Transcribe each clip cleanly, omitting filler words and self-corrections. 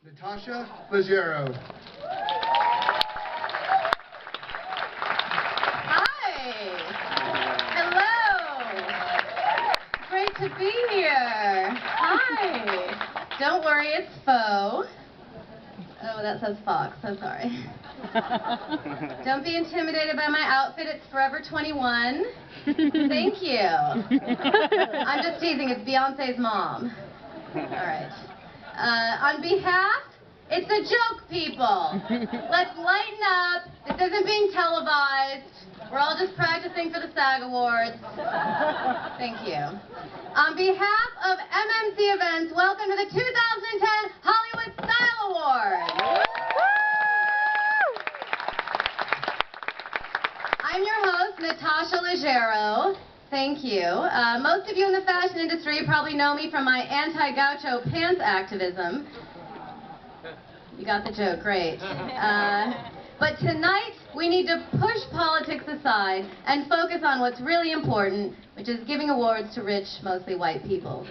Natasha Leggero. Hi. Hello. Great to be here. Hi. Don't worry, it's faux. Oh, that says Fox. So sorry. Don't be intimidated by my outfit. It's Forever 21. Thank you. I'm just teasing. It's Beyonce's mom. All right. On behalf, it's a joke, people. Let's lighten up. This isn't being televised. We're all just practicing for the SAG Awards. Thank you. On behalf of MMC Events, welcome to the 2010 Hollywood Style Awards. I'm your host, Natasha Leggero. Thank you. Most of you in the fashion industry probably know me from my anti-gaucho pants activism. You got the joke, great. But tonight, we need to push politics aside and focus on what's really important, which is giving awards to rich, mostly white people.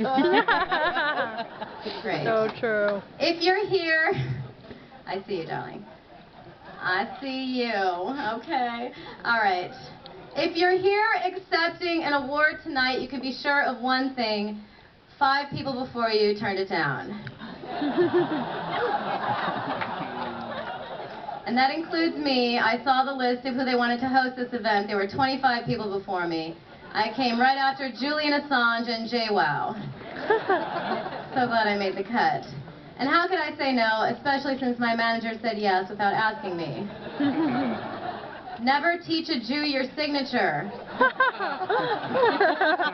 Great. So true. If you're here, I see you, darling. I see you. Okay. All right. If you're here accepting an award tonight, you can be sure of one thing. 5 people before you turned it down. And that includes me. I saw the list of who they wanted to host this event. There were 25 people before me. I came right after Julian Assange and JWoww. So glad I made the cut. And how could I say no, especially since my manager said yes without asking me? Never teach a Jew your signature.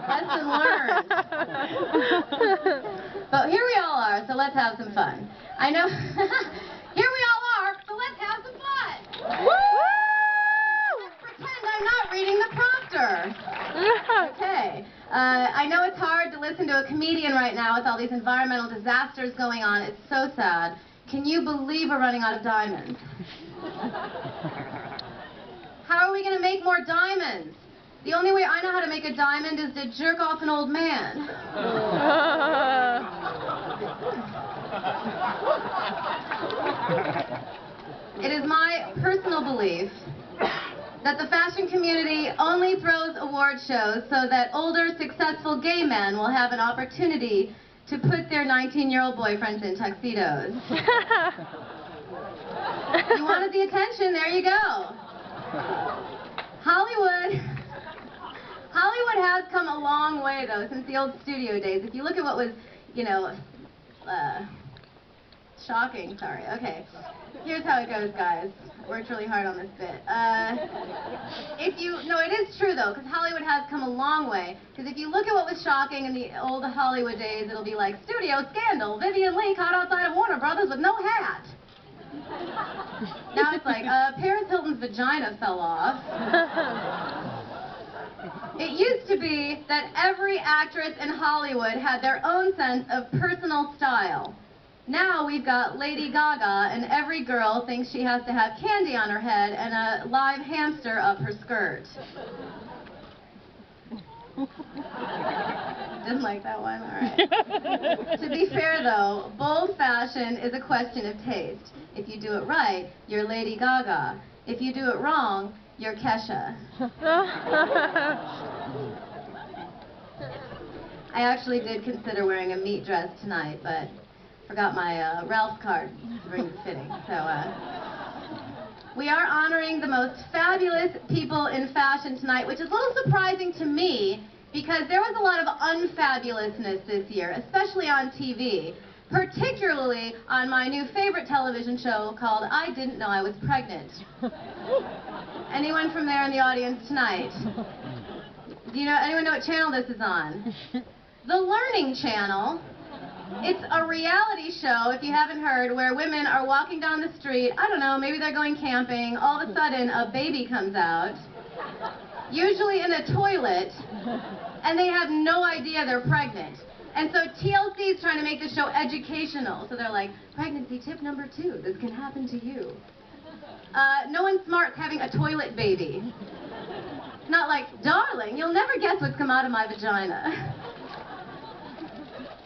Lesson learned. But here we all are, so let's have some fun. I know, here we all are, so let's have some fun. Let's pretend I'm not reading the prompter. Okay. I know it's hard to listen to a comedian right now with all these environmental disasters going on. It's so sad. Can you believe we're running out of diamonds? How are we going to make more diamonds? The only way I know how to make a diamond is to jerk off an old man. It is my personal belief that the fashion community only throws award shows so that older, successful gay men will have an opportunity to put their 19-year-old boyfriends in tuxedos. You wanted the attention, there you go. Hollywood has come a long way, though, since the old studio days. If you look at what was, shocking, sorry, okay. Here's how it goes, guys. I worked really hard on this bit. It is true, though, because Hollywood has come a long way. Because if you look at what was shocking in the old Hollywood days, it'll be like, studio scandal, Vivian Leigh caught outside of Warner Brothers with no hat. Now it's like, Paris Hilton's vagina fell off. It used to be that every actress in Hollywood had their own sense of personal style. Now we've got Lady Gaga, and every girl thinks she has to have candy on her head and a live hamster up her skirt. Didn't like that one? All right. To be fair, though, bold fashion is a question of taste. If you do it right, you're Lady Gaga. If you do it wrong, you're Kesha. I actually did consider wearing a meat dress tonight, but forgot my Ralph card during the fitting. So, we are honoring the most fabulous people in fashion tonight, which is a little surprising to me because there was a lot of unfabulousness this year, especially on TV, particularly on my new favorite television show called I Didn't Know I Was Pregnant. Anyone from there in the audience tonight? Anyone know what channel this is on? The Learning Channel. It's a reality show, if you haven't heard, where women are walking down the street, I don't know, maybe they're going camping, all of a sudden a baby comes out, usually in a toilet, and they have no idea they're pregnant. And so TLC is trying to make the show educational, so they're like, pregnancy tip number 2, this can happen to you. No one smart's having a toilet baby. It's not like, darling, you'll never guess what's come out of my vagina.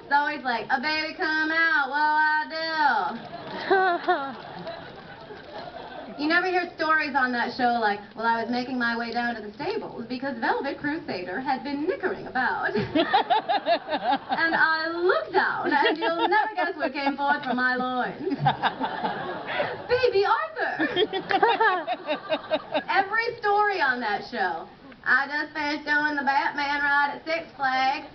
It's always like, a baby come out, what'll I do? ever hear stories on that show like, well, I was making my way down to the stables because Velvet Crusader had been nickering about. And I looked down, and you'll never guess what came forth from my loins. Baby Arthur! Every story on that show. I just finished doing the Batman ride at Six Flags.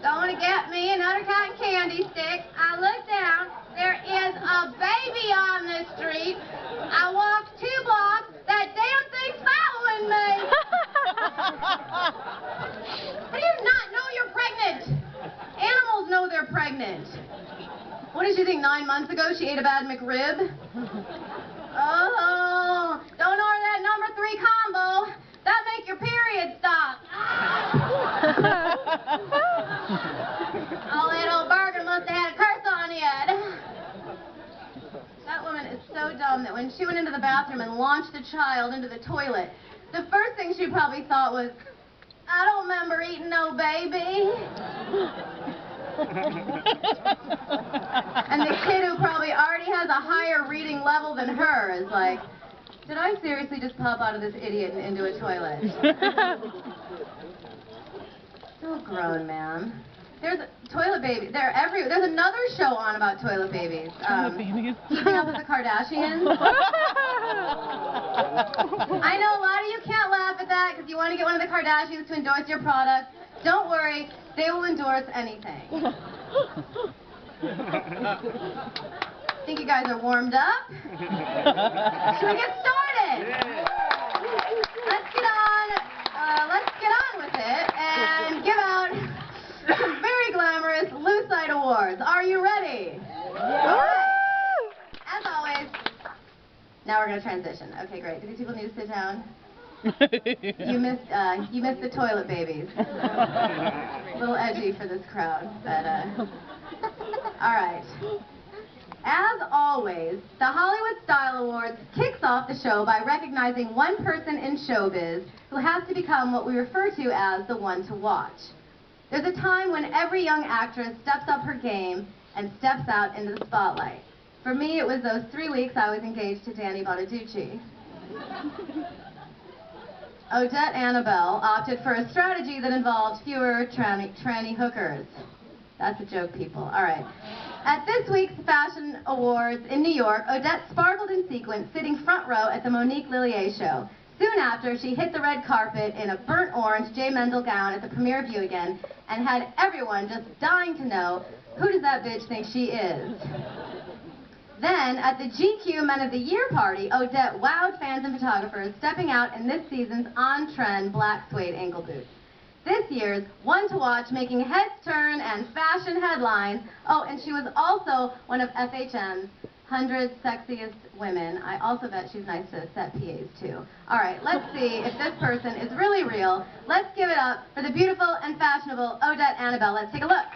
Going to get me another cotton candy stick. I look down. There is a baby on the street. I walked 2 blocks. That damn thing's following me. How do you not know you're pregnant? Animals know they're pregnant. What did you think, 9 months ago she ate a bad McRib? Oh, don't order that number 3 combo. That'll make your period stop. Oh, that old burger must have had a curse on it. That woman is so dumb that when she went into the bathroom and launched the child into the toilet, the first thing she probably thought was, I don't remember eating no baby. And the kid who probably already has a higher reading level than her is like, did I seriously just pop out of this idiot and into a toilet? So grown, man. There's toilet babies. There's another show on about toilet babies. Keeping Up with the Kardashians. I know a lot of you can't laugh at that because you want to get one of the Kardashians to endorse your product. Don't worry, they will endorse anything. Think you guys are warmed up? Should we get started? Let's get on with it and give out some very glamorous Lucite Awards. Are you ready? All right. As always, now we're going to transition. Okay, great. Do these people need to sit down? You missed the toilet babies. A little edgy for this crowd, but all right. As always, the Hollywood Style Awards kicks off the show by recognizing one person in showbiz who has to become what we refer to as the one to watch. There's a time when every young actress steps up her game and steps out into the spotlight. For me, it was those 3 weeks I was engaged to Danny Bonaducci. Odette Annabelle opted for a strategy that involved fewer tranny hookers. That's a joke, people. All right. At this week's Fashion Awards in New York, Odette sparkled in sequins, sitting front row at the Monique Lillier show. Soon after, she hit the red carpet in a burnt orange J. Mendel gown at the premiere View Again, and had everyone just dying to know, who does that bitch think she is? Then, at the GQ Men of the Year party, Odette wowed fans and photographers, stepping out in this season's on-trend black suede ankle boots. This year's One to Watch, making heads turn and fashion headlines. Oh, and she was also one of FHM's 100 Sexiest Women. I also bet she's nice to set PAs, too. All right, let's see if this person is really real. Let's give it up for the beautiful and fashionable Odette Annabelle. Let's take a look.